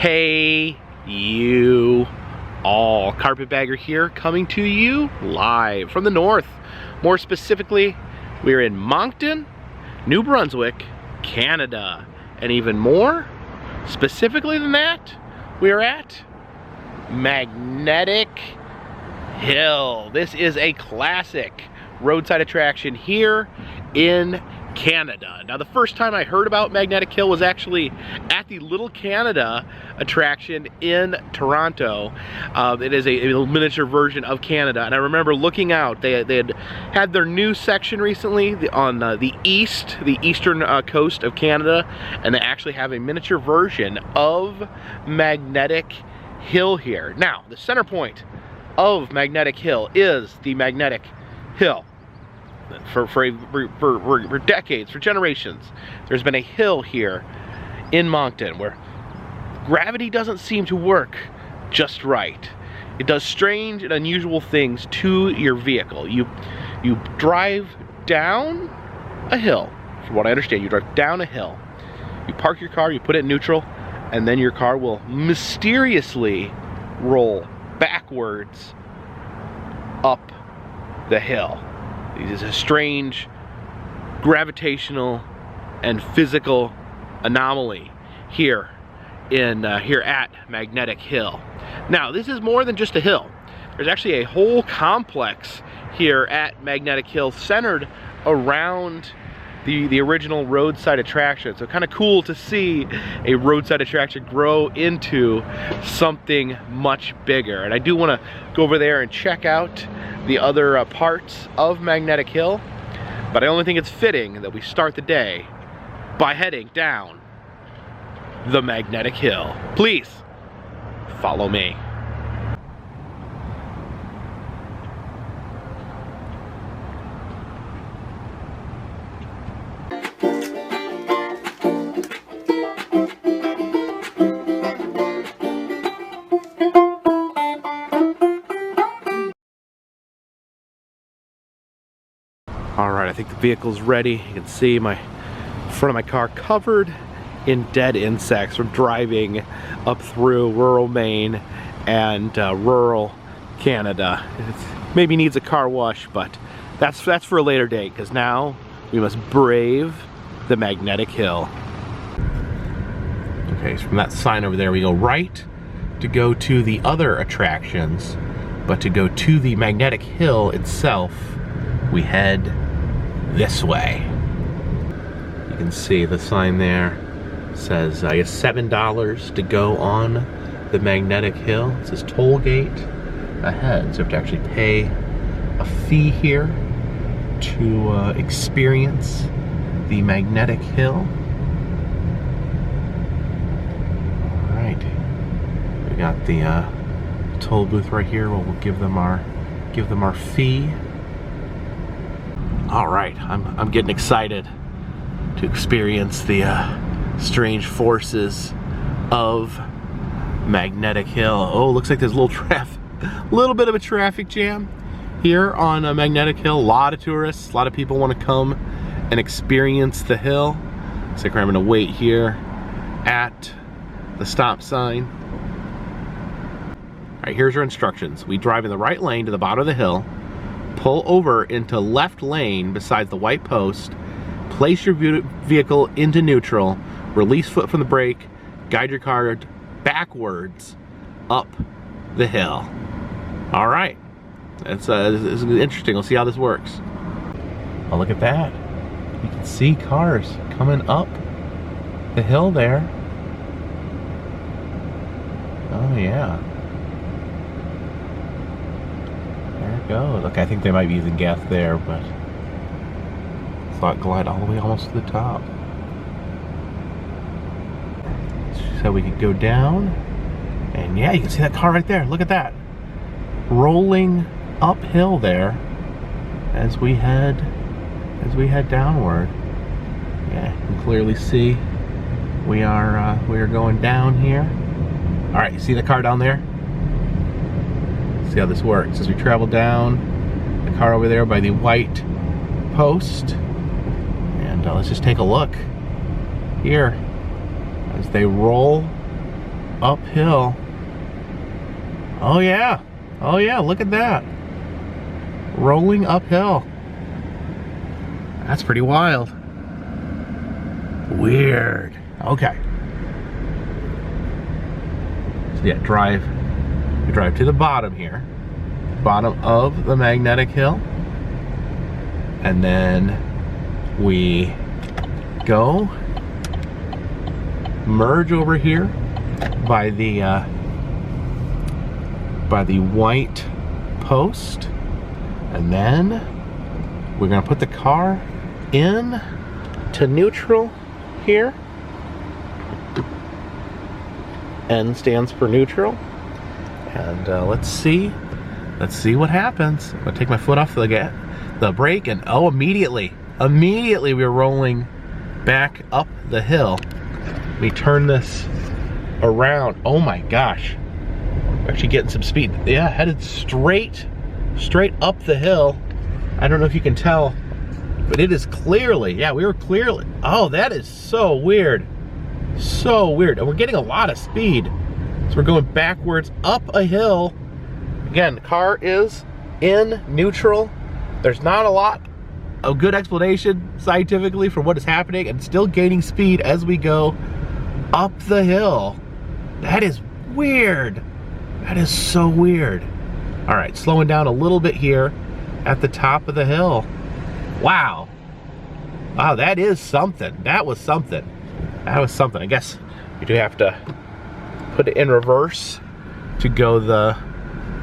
Hey, you all. Carpetbagger here, coming to you live from the north. More specifically, we're in Moncton, New Brunswick, Canada. And even more specifically than that, we're at Magnetic Hill. This is a classic roadside attraction here in Canada. Now, the first time I heard about Magnetic Hill was actually at the Little Canada attraction in Toronto. It is a miniature version of Canada, and I remember looking out. They had their new section recently on the eastern coast of Canada, and they actually have a miniature version of Magnetic Hill here. Now, the center point of Magnetic Hill is the Magnetic Hill. For decades, for generations, there's been a hill here in Moncton where gravity doesn't seem to work just right. It does strange and unusual things to your vehicle. You drive down a hill, from what I understand. You drive down a hill, you park your car, you put it in neutral, and then your car will mysteriously roll backwards up the hill. It is a strange gravitational and physical anomaly here at Magnetic Hill. Now, this is more than just a hill. There's actually a whole complex here at Magnetic Hill centered around the original roadside attraction. So kind of cool to see a roadside attraction grow into something much bigger. And I do want to go over there and check out the other parts of Magnetic Hill, but I only think it's fitting that we start the day by heading down the Magnetic Hill. Please follow me. Alright, I think the vehicle's ready. You can see my front of my car covered in dead insects from driving up through rural Maine and rural Canada. It maybe needs a car wash, but that's for a later date, because now we must brave the Magnetic Hill. Okay, so from that sign over there we go right to go to the other attractions, but to go to the Magnetic Hill itself, we head this way. You can see the sign there says I guess $7 to go on the Magnetic Hill. It says toll gate ahead, so you have to actually pay a fee here to experience the Magnetic Hill. All right, we got the toll booth right here. We'll give them our fee. All right, I'm getting excited to experience the strange forces of Magnetic Hill. Oh, looks like there's a little bit of a traffic jam here on Magnetic Hill. A lot of tourists, a lot of people want to come and experience the hill. Looks like I'm gonna wait here at the stop sign. All right, here's your instructions. We drive in the right lane to the bottom of the hill, pull over into left lane beside the white post, place your vehicle into neutral, release foot from the brake, guide your car backwards up the hill. All right, it's interesting. We'll see how this works. Oh, look at that. You can see cars coming up the hill there. Oh yeah. There it goes. Look, I think they might be using gas there, but I thought glide all the way almost to the top. So we could go down, and yeah, you can see that car right there. Look at that, rolling uphill there as we head downward. Yeah, you can clearly see we are going down here. All right, you see the car down there? See how this works. As we travel down, the car over there by the white post, and let's just take a look here as they roll uphill. Oh yeah, oh yeah, look at that. Rolling uphill. That's pretty wild. Weird. Okay. So yeah, we drive to the bottom here. Bottom of the magnetic hill. And then we go merge over here by the white post, and then we're gonna put the car in to neutral here. N stands for neutral, and let's see what happens. I'm gonna take my foot off the brake, and oh, immediately we're rolling back up the hill. Let me turn this around. Oh my gosh, we're actually getting some speed. Yeah, headed straight up the hill. I don't know if you can tell, but it is clearly, yeah, we were clearly, oh, that is so weird. So weird. And we're getting a lot of speed. So we're going backwards up a hill. Again, the car is in neutral. There's not a lot of good explanation scientifically for what is happening, and still gaining speed as we go up the hill. That is weird. That is so weird. All right, slowing down a little bit here at the top of the hill. Wow. Wow, that is something. That was something. That was something. I guess we do have to put it in reverse to go the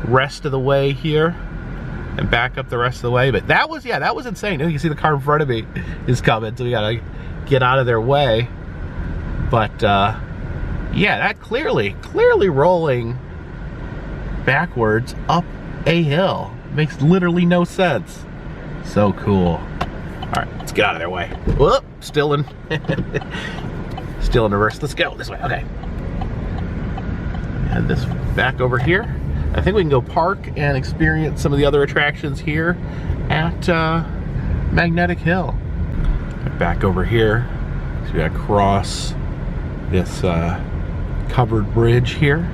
rest of the way here and back up the rest of the way. But that was, yeah, that was insane. You can see the car in front of me is coming, so we gotta get out of their way. But yeah, that clearly rolling backwards up a hill makes literally no sense. So cool. All right, let's get out of their way. Whoop, still in reverse. Let's go this way. Okay. Head this back over here. I think we can go park and experience some of the other attractions here at Magnetic Hill. Back over here. So we gotta cross this covered bridge here.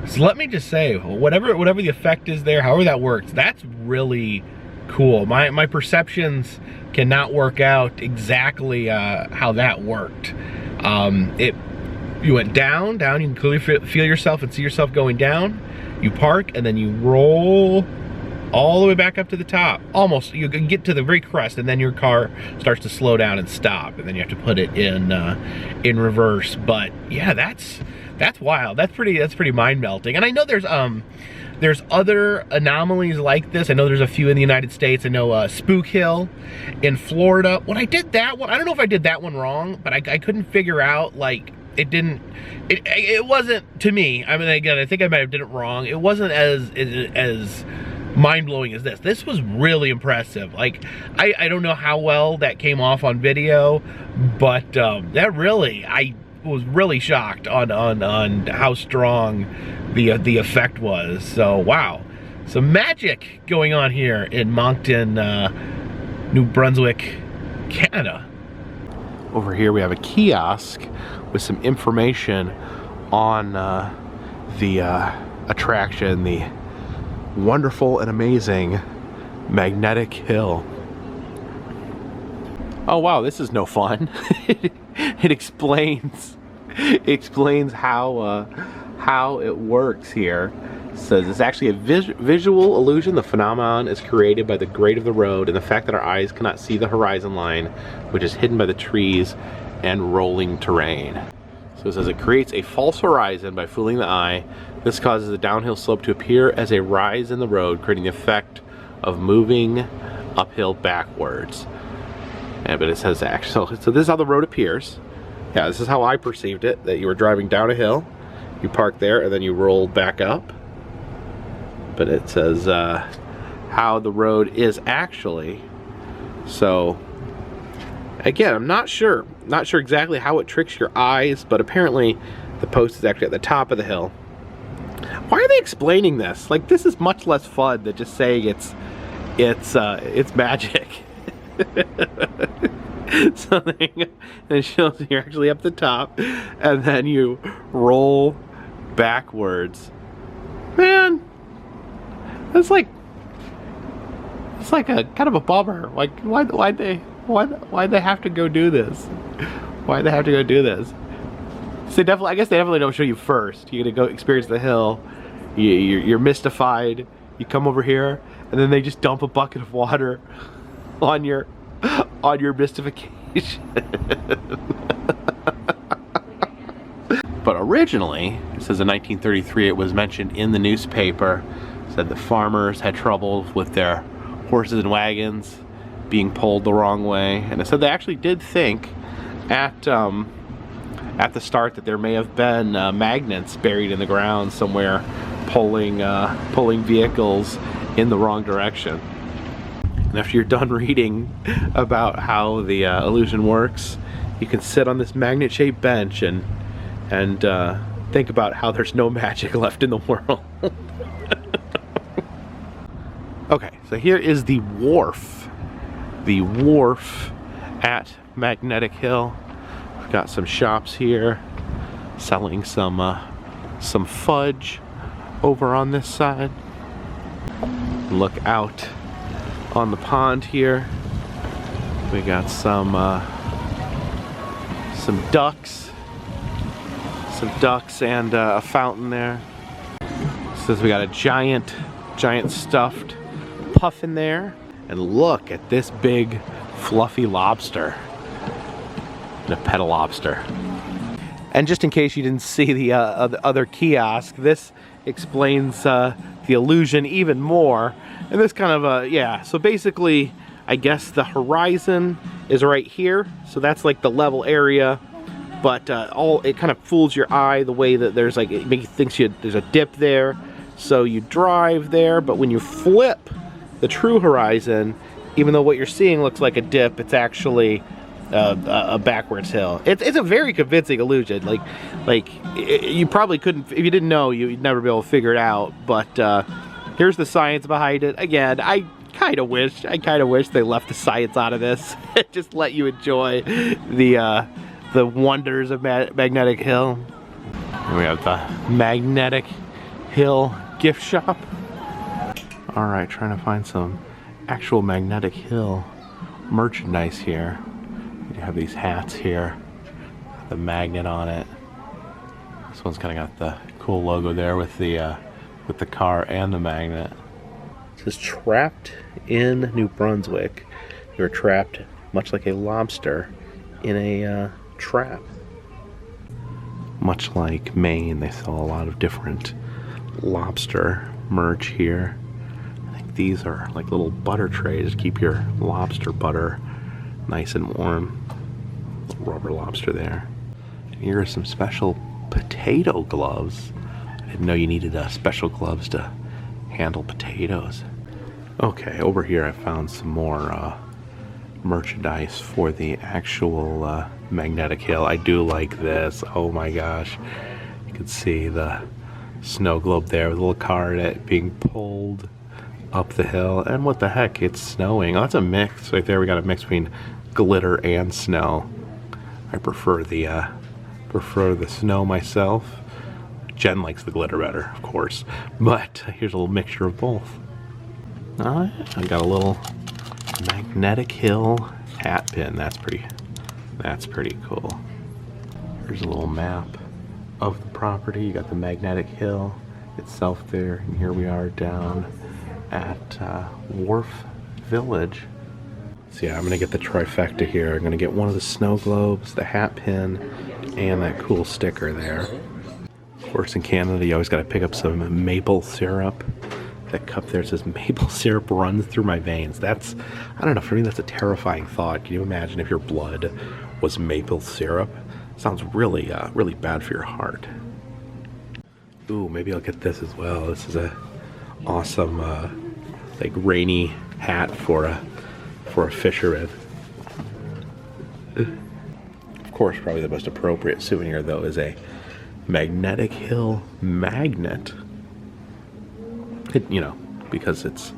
So let me just say, whatever the effect is there, however that works, that's really cool. My perceptions cannot work out exactly how that worked. You went down, you can clearly feel yourself and see yourself going down. You park, and then you roll all the way back up to the top. Almost, you can get to the very crest, and then your car starts to slow down and stop, and then you have to put it in reverse. But yeah, that's wild. That's pretty mind-melting. And I know there's other anomalies like this. I know there's a few in the United States. I know Spook Hill in Florida. When I did that one, I don't know if I did that one wrong, but I couldn't figure out, like, it wasn't, to me, I mean, again, I think I might have did it wrong. It wasn't as mind-blowing as this. This was really impressive. Like, I don't know how well that came off on video, but that really, I was really shocked on how strong the effect was. So wow, some magic going on here in Moncton, New Brunswick, Canada. Over here we have a kiosk with some information on the attraction, the wonderful and amazing Magnetic Hill. Oh wow, this is no fun. It explains how it works here. It says it's actually a visual illusion. The phenomenon is created by the grade of the road and the fact that our eyes cannot see the horizon line, which is hidden by the trees and rolling terrain. So it says it creates a false horizon by fooling the eye. This causes the downhill slope to appear as a rise in the road, creating the effect of moving uphill backwards. But it says actually, so this is how the road appears. Yeah, this is how I perceived it, that you were driving down a hill, you park there, and then you roll back up. But it says how the road is actually. So again, I'm not sure exactly how it tricks your eyes, but apparently the post is actually at the top of the hill. Why are they explaining this? Like, this is much less fun than just saying it's magic. something, and it shows you're actually up the top, and then you roll backwards. Man, it's like a kind of a bummer. Like, why'd they have to go do this? Why'd they have to go do this? So I guess they definitely don't show you first. You're gonna go experience the hill. You're mystified. You come over here, and then they just dump a bucket of water on your mystification. But originally, it says in 1933, it was mentioned in the newspaper, said the farmers had trouble with their horses and wagons being pulled the wrong way, and it said they actually did think at the start that there may have been magnets buried in the ground somewhere, pulling vehicles in the wrong direction. And after you're done reading about how the illusion works, you can sit on this magnet-shaped bench and think about how there's no magic left in the world. Okay, so here is the wharf. The wharf at Magnetic Hill. We've got some shops here selling some fudge over on this side. Look out on the pond here. We got some ducks. Some ducks and a fountain there. Says we got a giant stuffed puffin there. And look at this big fluffy lobster. And a pet lobster. And just in case you didn't see the other kiosk, this explains the illusion even more. And this kind of yeah, so basically I guess the horizon is right here, so that's like the level area, but it kind of fools your eye the way that there's like, it makes you think there's a dip there, so you drive there, but when you flip the true horizon, even though what you're seeing looks like a dip, it's actually a backwards hill. It's a very convincing illusion. Like you probably couldn't, if you didn't know, you'd never be able to figure it out. But here's the science behind it. Again, I kind of wish they left the science out of this. Just let you enjoy the wonders of Magnetic Hill. Here we have the Magnetic Hill gift shop. All right, trying to find some actual Magnetic Hill merchandise here. You have these hats here, the magnet on it. This one's kind of got the cool logo there with the car and the magnet. It says trapped in New Brunswick. You're trapped much like a lobster in a trap. Much like Maine, they sell a lot of different lobster merch here. I think these are like little butter trays to keep your lobster butter nice and warm. Little rubber lobster there. And here are some special potato gloves. I didn't know you needed special gloves to handle potatoes. Okay, over here I found some more merchandise for the actual Magnetic Hill. I do like this. Oh my gosh. You can see the snow globe there with a little car in it being pulled up the hill. And what the heck, it's snowing. Oh, that's a mix right there. We got a mix between glitter and snow. I prefer the snow myself. Jen likes the glitter better, of course, but here's a little mixture of both. I got a little Magnetic Hill hat pin. That's pretty cool. Here's a little map of the property. You got the Magnetic Hill itself there, and here we are down at Wharf Village. So yeah, I'm gonna get the trifecta here. I'm gonna get one of the snow globes, the hat pin, and that cool sticker there. Of course, in Canada, you always gotta pick up some maple syrup. That cup there says maple syrup runs through my veins. That's, I don't know, for me that's a terrifying thought. Can you imagine if your blood was maple syrup? Sounds really, really bad for your heart. Ooh, maybe I'll get this as well. This is a awesome, like rainy hat for a fisherman. Of course, probably the most appropriate souvenir though is a Magnetic Hill magnet. You know, because it's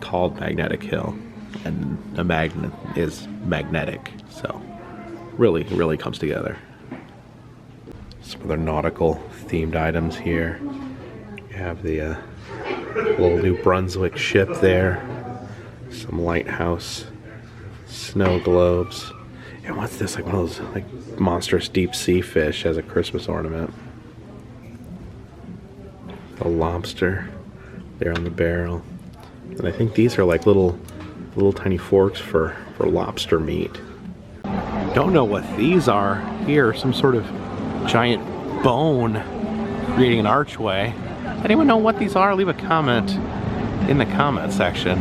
called Magnetic Hill. and a magnet is magnetic. So really, really comes together. Some other nautical themed items here. You have the little new Brunswick ship there. Some lighthouse snow globes. And what's this? Like one of those like monstrous deep sea fish as a Christmas ornament. A lobster there on the barrel. And I think these are like little tiny forks for lobster meat. Don't know what these are here. Some sort of giant bone creating an archway. Anyone know what these are? Leave a comment in the comment section.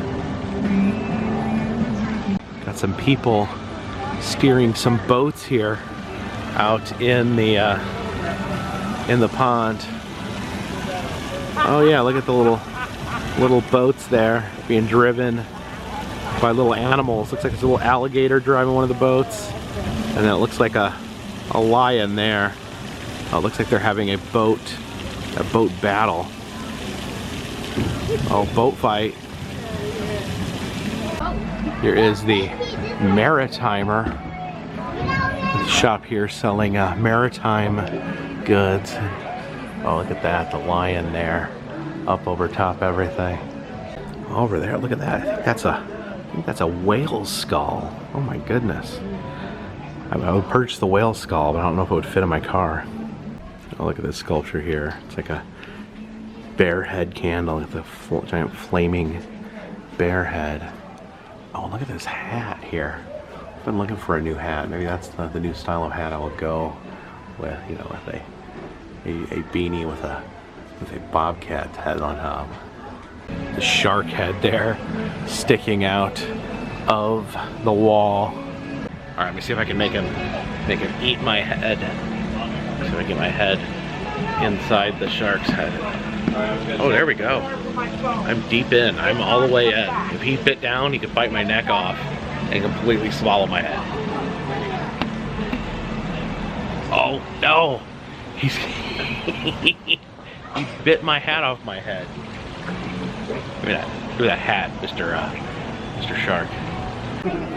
Got some people steering some boats here out in the pond. Oh yeah, look at the little boats there being driven by little animals. Looks like there's a little alligator driving one of the boats, and then it looks like a lion there. Oh, it looks like they're having a boat battle. Oh, boat fight. Here is the Maritimer shop here selling maritime goods. Oh, look at that, the lion there, up over top everything. Over there, look at that. I think that's a whale skull. Oh my goodness. I would purchase the whale skull, but I don't know if it would fit in my car. Oh, look at this sculpture here. It's like a bear head candle with a giant flaming bear head. Oh, look at this hat here. I've been looking for a new hat. Maybe that's the new style of hat I will go with, you know, with a beanie with a bobcat head on top. The shark head there sticking out of the wall. All right, let me see if I can make him eat my head. See if I can get my head inside the shark's head. Oh, there we go. I'm deep in. I'm all the way in. If he bit down, he could bite my neck off and completely swallow my head. Oh no! He bit my hat off my head. Look at that hat, Mr. Shark.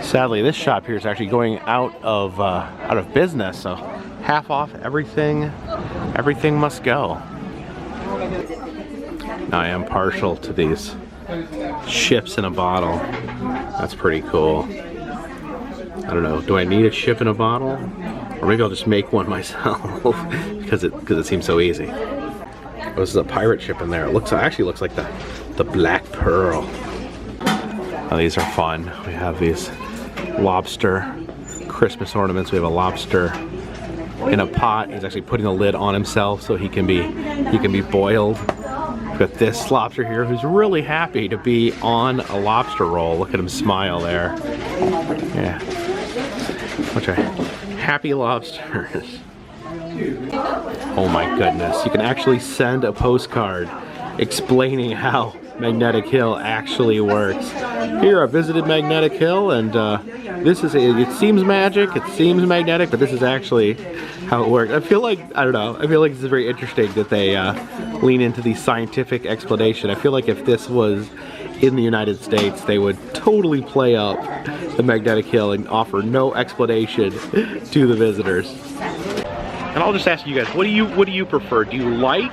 Sadly, this shop here is actually going out of business, so half off everything. Everything must go. Now I am partial to these ships in a bottle. That's pretty cool. I don't know. Do I need a ship in a bottle, or maybe I'll just make one myself because it seems so easy. Oh, this is a pirate ship in there. It actually looks like the Black Pearl. Oh, these are fun. We have these lobster Christmas ornaments. We have a lobster in a pot. He's actually putting the lid on himself so he can be boiled. We've got this lobster here who's really happy to be on a lobster roll. Look at him smile there. Yeah. Bunch of happy lobsters. Oh my goodness. You can actually send a postcard explaining how Magnetic Hill actually works. Here I visited Magnetic Hill, and it seems magic, it seems magnetic, but this is actually how it works. I feel like, I don't know, I feel like this is very interesting that they lean into the scientific explanation. I feel like if this was in the United States, they would totally play up the Magnetic Hill and offer no explanation to the visitors. And I'll just ask you guys, what do you prefer? Do you like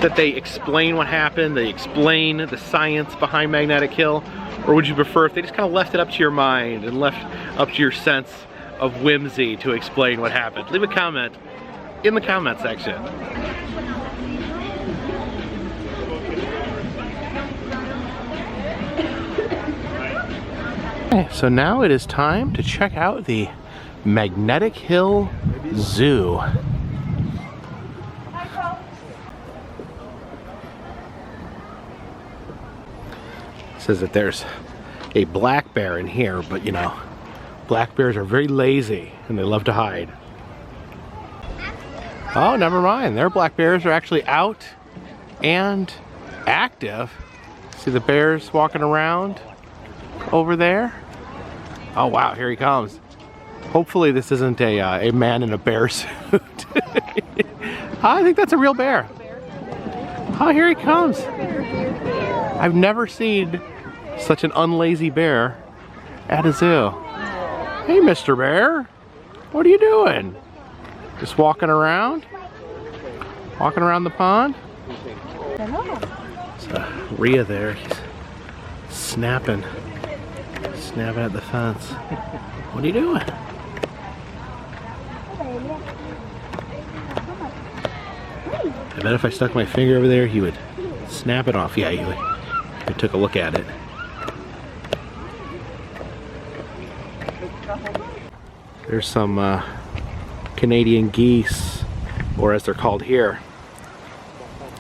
that they explain what happened, they explain the science behind Magnetic Hill, or would you prefer if they just kind of left it up to your mind and left up to your sense of whimsy to explain what happened? Leave a comment in the comment section. Okay, so now it is time to check out the Magnetic Hill Zoo. Says that there's a black bear in here, but you know, black bears are very lazy and they love to hide. Oh, never mind. Their black bears are actually out and active. See the bears walking around over there? Oh wow, here he comes. Hopefully this isn't a man in a bear suit. I think that's a real bear. Oh, here he comes. I've never seen such an unlazy bear at a zoo. Hey, Mr. Bear. What are you doing? Just walking around? Walking around the pond? So, Rhea there, he's snapping at the fence. What are you doing? I bet if I stuck my finger over there, he would snap it off. Yeah, he would. I took a look at it. There's some Canadian geese, or as they're called here,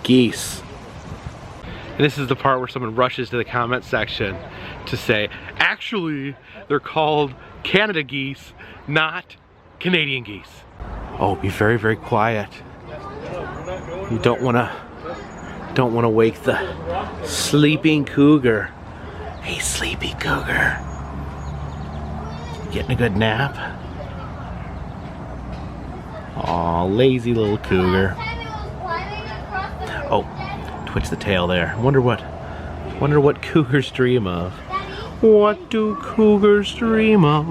geese. And this is the part where someone rushes to the comment section to say, actually, they're called Canada geese, not Canadian geese. Oh, be very, very quiet. You don't want to wake the sleeping cougar. Hey, sleepy cougar. Getting a good nap? Aw, lazy little cougar. Oh, twitch the tail there. Wonder what cougars dream of. What do cougars dream of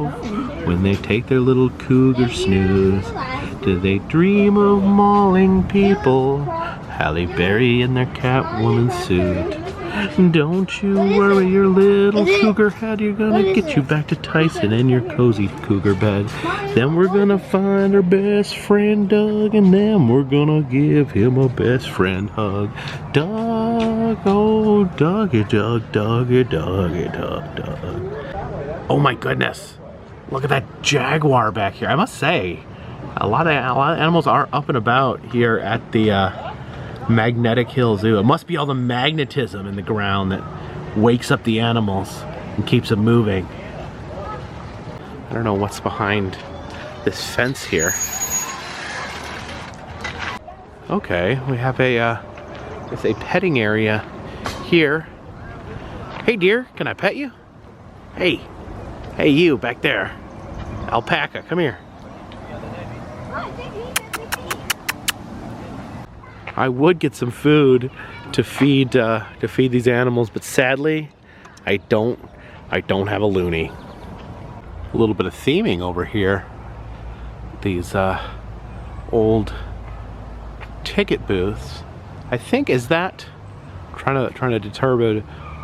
when they take their little cougar snooze? Do they dream of mauling people? Halle Berry in their Catwoman suit. Don't you worry your little cougar head, you're gonna get you back to Tyson in your cozy cougar bed. Then we're gonna find our best friend Doug, and then we're gonna give him a best friend hug. Doug, oh Dougie Doug, Dougie Dougie Doug, Doug. Oh my goodness, look at that jaguar back here. I must say, a lot of animals are up and about here at the Magnetic Hill Zoo. It must be all the magnetism in the ground that wakes up the animals and keeps them moving. I don't know what's behind this fence here. Okay, we have it's a petting area here. Hey dear, can I pet you? Hey you back there. Alpaca, come here. I would get some food to feed these animals, but sadly, I don't have a loonie. A little bit of theming over here. These old ticket booths. I think is that trying to determine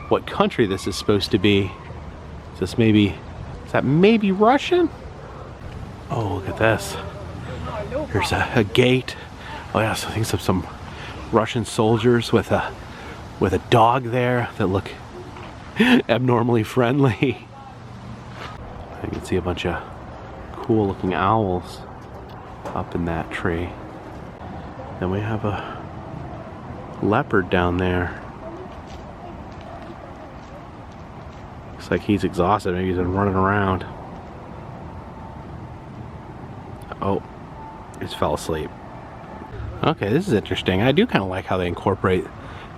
what country this is supposed to be. Is that maybe Russian? Oh, look at this. There's a gate. Oh yeah, so I think some Russian soldiers with a dog there that look abnormally friendly. You can see a bunch of cool looking owls up in that tree. Then we have a leopard down there. Looks like he's exhausted, maybe he's been running around. Oh, he just fell asleep. Okay, this is interesting. I do kind of like how they incorporate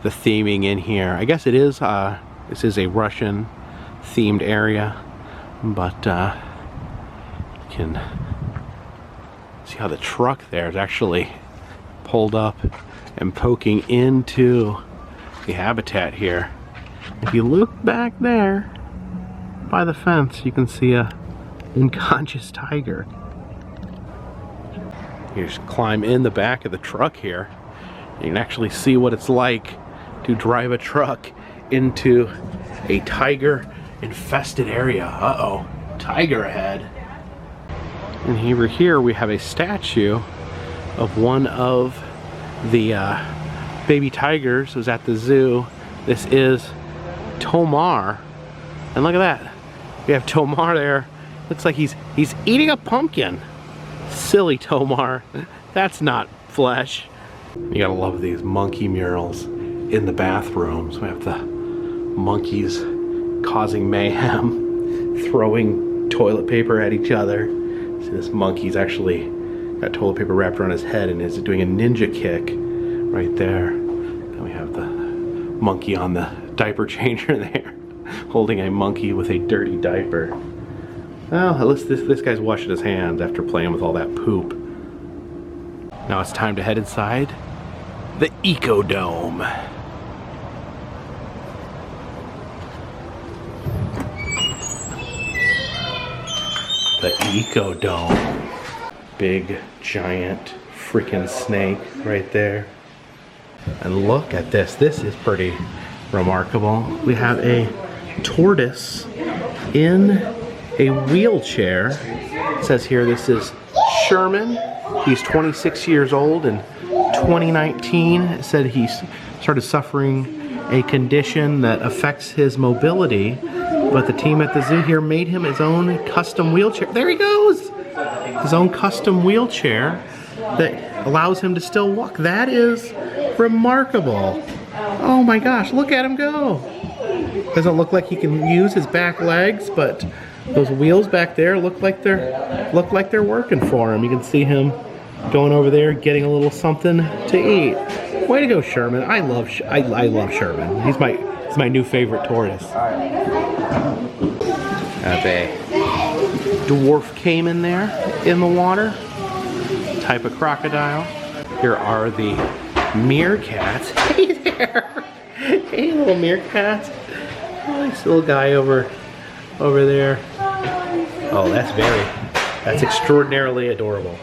the theming in here. I guess it is, this is a Russian themed area, but you can see how the truck there is actually pulled up and poking into the habitat here. If you look back there by the fence, you can see a unconscious tiger. You just climb in the back of the truck here. You can actually see what it's like to drive a truck into a tiger infested area. Uh-oh, tiger ahead. And over here we have a statue of one of the baby tigers who's at the zoo. This is Tomar. And look at that. We have Tomar there. Looks like he's eating a pumpkin. Silly Tomar. That's not flesh. You gotta love these monkey murals in the bathrooms. We have the monkeys causing mayhem, throwing toilet paper at each other. See, this monkey's actually got toilet paper wrapped around his head and is doing a ninja kick right there. Then we have the monkey on the diaper changer there, holding a monkey with a dirty diaper. Well, at least this guy's washing his hands after playing with all that poop. Now it's time to head inside the Ecodome. The Eco Dome. Big, giant, freaking snake right there. And look at this. This is pretty remarkable. We have a tortoise in a wheelchair. It says here this is Sherman. He's 26 years old. In 2019, it said he started suffering a condition that affects his mobility, but the team at the zoo here made him his own custom wheelchair. There he goes! His own custom wheelchair that allows him to still walk. That is remarkable. Oh my gosh, look at him go. Doesn't look like he can use his back legs, but those wheels back there look like they're working for him. You can see him going over there getting a little something to eat. Way to go, Sherman. I love Sherman. He's my new favorite tortoise. Have a dwarf caiman there in the water. Type of crocodile. Here are the meerkats. Hey there! Hey, little meerkats. Oh, nice little guy over there. Oh, that's extraordinarily adorable.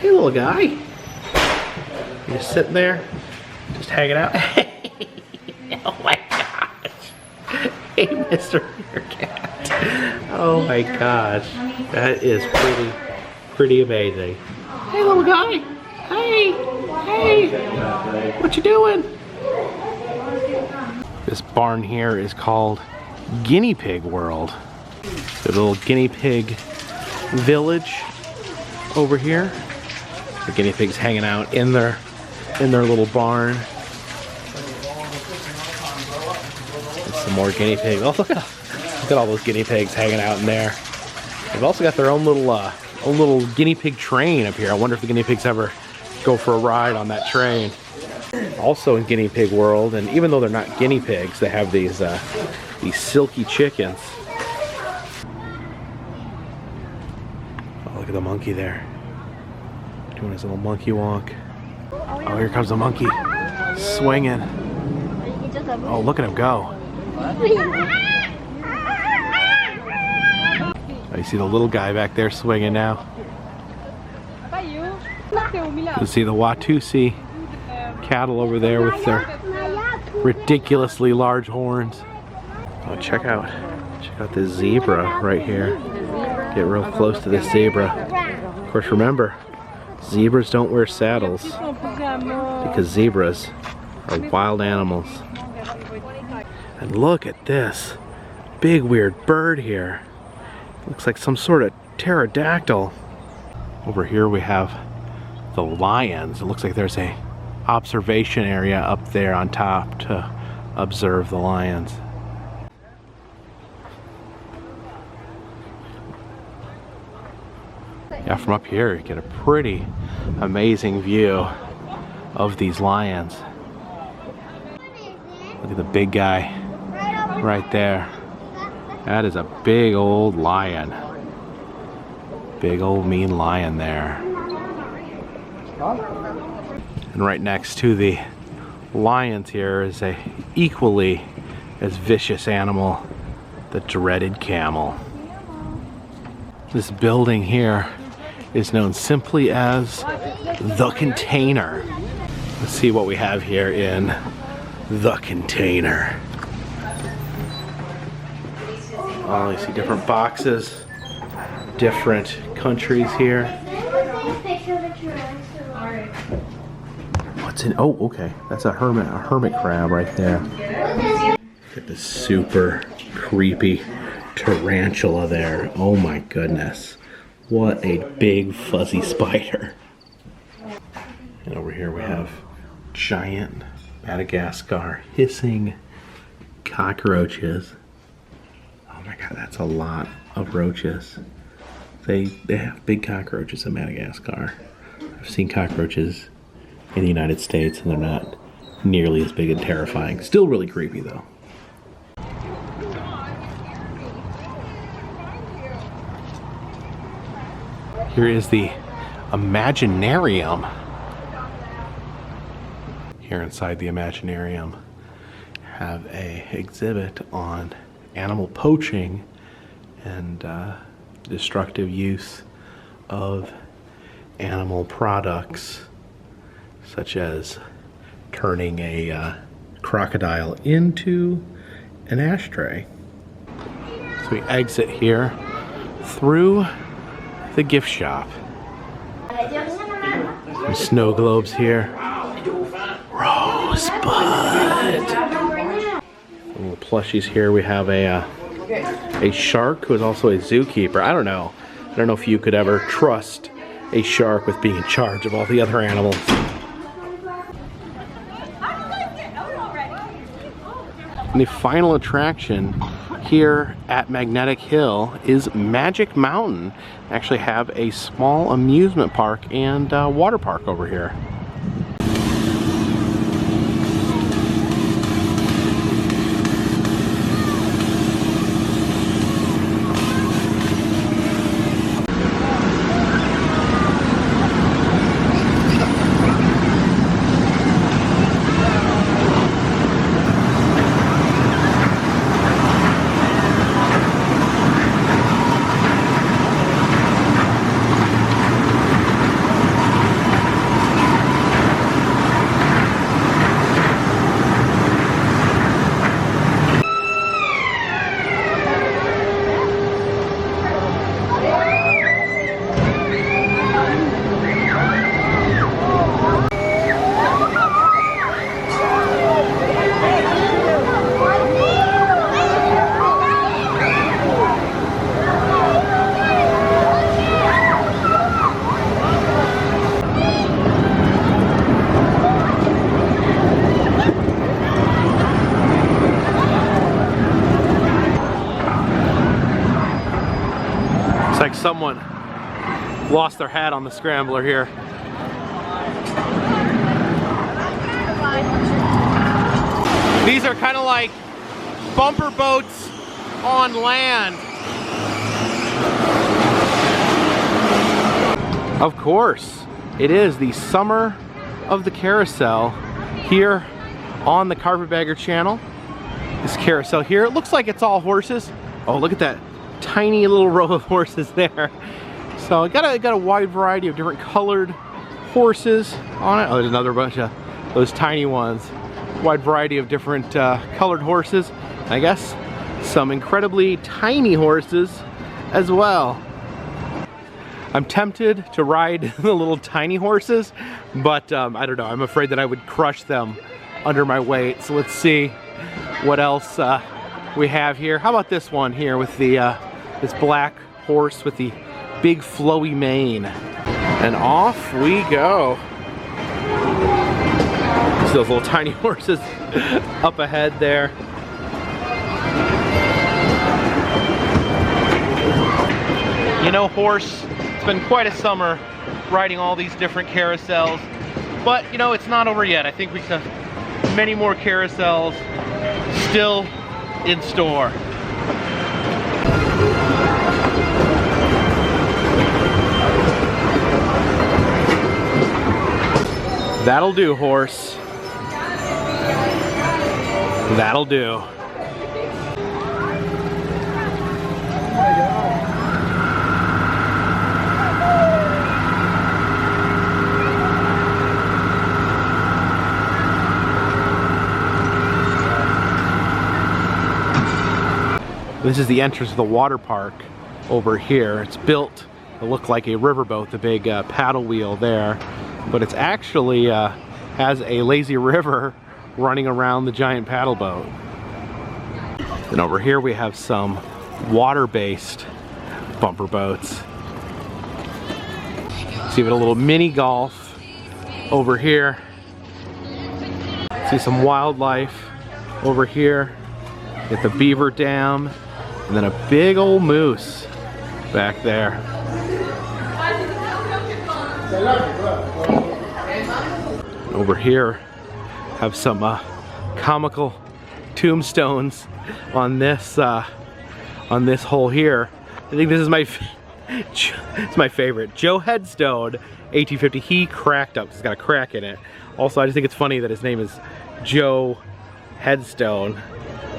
Hey, little guy. You're just sitting there, just hanging out. Oh my gosh. Hey, Mr. Meerkat. Oh my gosh. That is pretty amazing. Hey, little guy. Hey. What you doing? This barn here is called Guinea Pig World. The little guinea pig village over here. The guinea pigs hanging out in their little barn. And some more guinea pigs. Oh, look at all those guinea pigs hanging out in there. They've also got their own little guinea pig train up here. I wonder if the guinea pigs ever go for a ride on that train. Also in Guinea Pig World, and even though they're not guinea pigs, they have these silky chickens. Oh, look at the monkey there, doing his little monkey walk. Oh, here comes the monkey, swinging. Oh, look at him go. Oh, you see the little guy back there swinging now. You see the Watusi cattle over there with their ridiculously large horns. Oh, check out this zebra right here. Get real close to this zebra. Of course, remember, zebras don't wear saddles because zebras are wild animals. And look at this big weird bird here. Looks like some sort of pterodactyl. Over here we have the lions. It looks like there's a observation area up there on top to observe the lions. Yeah, from up here you get a pretty amazing view of these lions. Look at the big guy right there. That is a big old lion. Big old mean lion there. And right next to the lions here is a equally as vicious animal, the dreaded camel. This building here is known simply as the Container. Let's see what we have here in the Container. Oh, you see different boxes, different countries here. What's in? Oh, okay. That's a hermit crab right there. Look at the super creepy tarantula there. Oh my goodness. What a big fuzzy spider. And over here we have giant Madagascar hissing cockroaches. Oh my god, that's a lot of roaches. They have big cockroaches in Madagascar. I've seen cockroaches in the United States and they're not nearly as big and terrifying. Still really creepy though. Here is the Imaginarium. Here inside the Imaginarium have a exhibit on animal poaching and destructive use of animal products, such as turning a crocodile into an ashtray. So we exit here through the gift shop. Some snow globes here. Rosebud. Little plushies here. We have a shark who is also a zookeeper. I don't know if you could ever trust a shark with being in charge of all the other animals. And the final attraction here at Magnetic Hill is Magic Mountain. They actually have a small amusement park and water park over here. Like someone lost their hat on the scrambler here. These are kind of like bumper boats on land. Of course, it is the summer of the carousel here on the Carpetbagger channel. This carousel here, it looks like it's all horses. Oh, look at that tiny little row of horses there. So got a wide variety of different colored horses on it. Oh, there's another bunch of those tiny ones. Wide variety of different colored horses. I guess some incredibly tiny horses as well. I'm tempted to ride the little tiny horses, but I don't know. I'm afraid that I would crush them under my weight. So let's see what else we have here. How about this one here with the this black horse with the big flowy mane. And off we go. See those little tiny horses up ahead there. You know, horse, it's been quite a summer riding all these different carousels, but you know, it's not over yet. I think we have many more carousels still in store. That'll do, horse. That'll do. This is the entrance to the water park over here. It's built to look like a riverboat, the big paddle wheel there, but it's actually has a lazy river running around the giant paddle boat. And over here we have some water-based bumper boats. See, we have a little mini golf over here. See some wildlife over here. Get the beaver dam, and then a big old moose back there. Over here, have some comical tombstones on this hole here. I think this is it's my favorite. Joe Headstone, 1850. He cracked up. It's got a crack in it. Also, I just think it's funny that his name is Joe Headstone.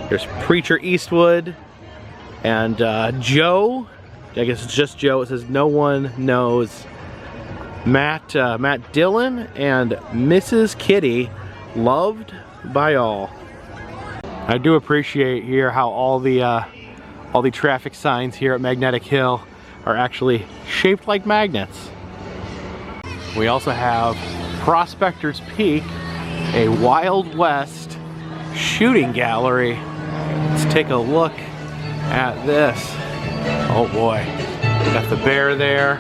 There's Preacher Eastwood and Joe I guess it's just Joe. It says no one knows. Matt Dillon and Mrs. Kitty, loved by all. I do appreciate here how all the traffic signs here at Magnetic Hill are actually shaped like magnets. We also have Prospector's Peak, a Wild West shooting gallery. Let's take a look at this. Oh boy, got the bear there,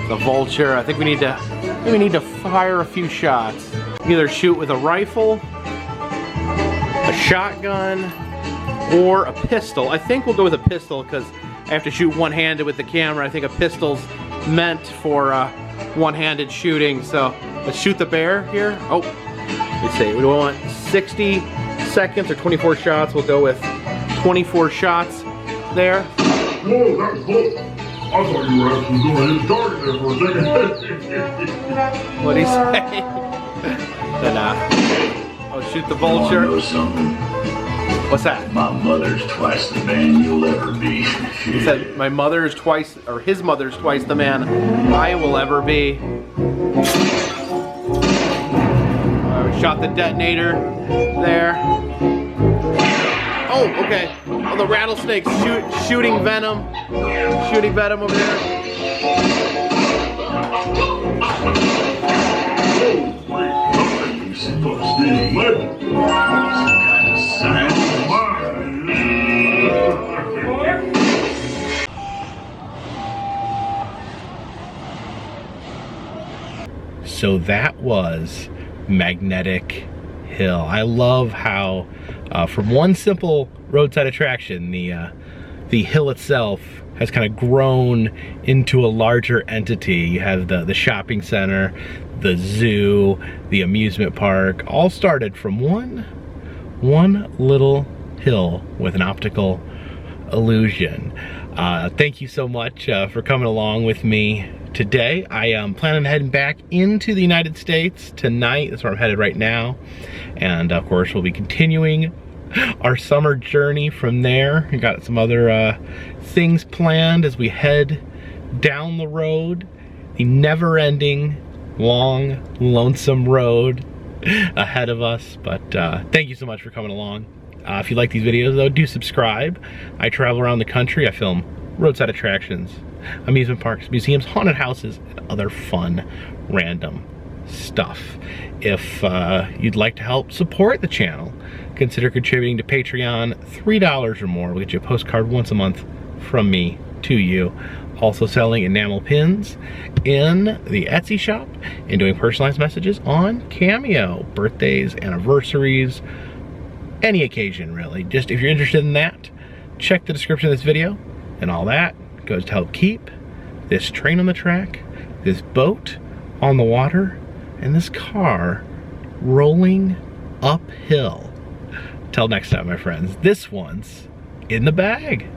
the vulture. I think we need to fire a few shots. Either shoot with a rifle, a shotgun, or a pistol. I think we'll go with a pistol because I have to shoot one-handed with the camera. I think a pistol's meant for one-handed shooting. So let's shoot the bear here. Oh, let's see. We want 60 seconds or 24 shots. We'll go with 24 shots there. Whoa, that was close. I thought you were actually going to hit target there for a second. What'd he say? Then, oh, shoot the vulture. You know something? What's that? My mother's twice the man you'll ever be. He said, my mother's twice, or his mother's twice the man I will ever be. We shot the detonator there. Oh, okay. Oh, the rattlesnakes shooting venom. Shooting venom over there. You supposed to be some kind of science. So that was Magnetic Hill. I love how from one simple roadside attraction, the hill itself has kind of grown into a larger entity. You have the shopping center, the zoo, the amusement park, all started from one little hill with an optical illusion. Thank you so much for coming along with me today. I am planning on heading back into the United States tonight. That's where I'm headed right now. And of course, we'll be continuing our summer journey from there. We got some other things planned as we head down the road, the never-ending, long, lonesome road ahead of us. But thank you so much for coming along. If you like these videos though, do subscribe. I travel around the country. I film roadside attractions, amusement parks, museums, haunted houses, and other fun, random stuff. If you'd like to help support the channel, consider contributing to Patreon. $3 or more will get you a postcard once a month from me to you. Also selling enamel pins in the Etsy shop and doing personalized messages on Cameo. Birthdays, anniversaries, any occasion really. Just if you're interested in that, check the description of this video, and all that goes to help keep this train on the track, this boat on the water, and this car rolling uphill. Till next time, my friends, this one's in the bag.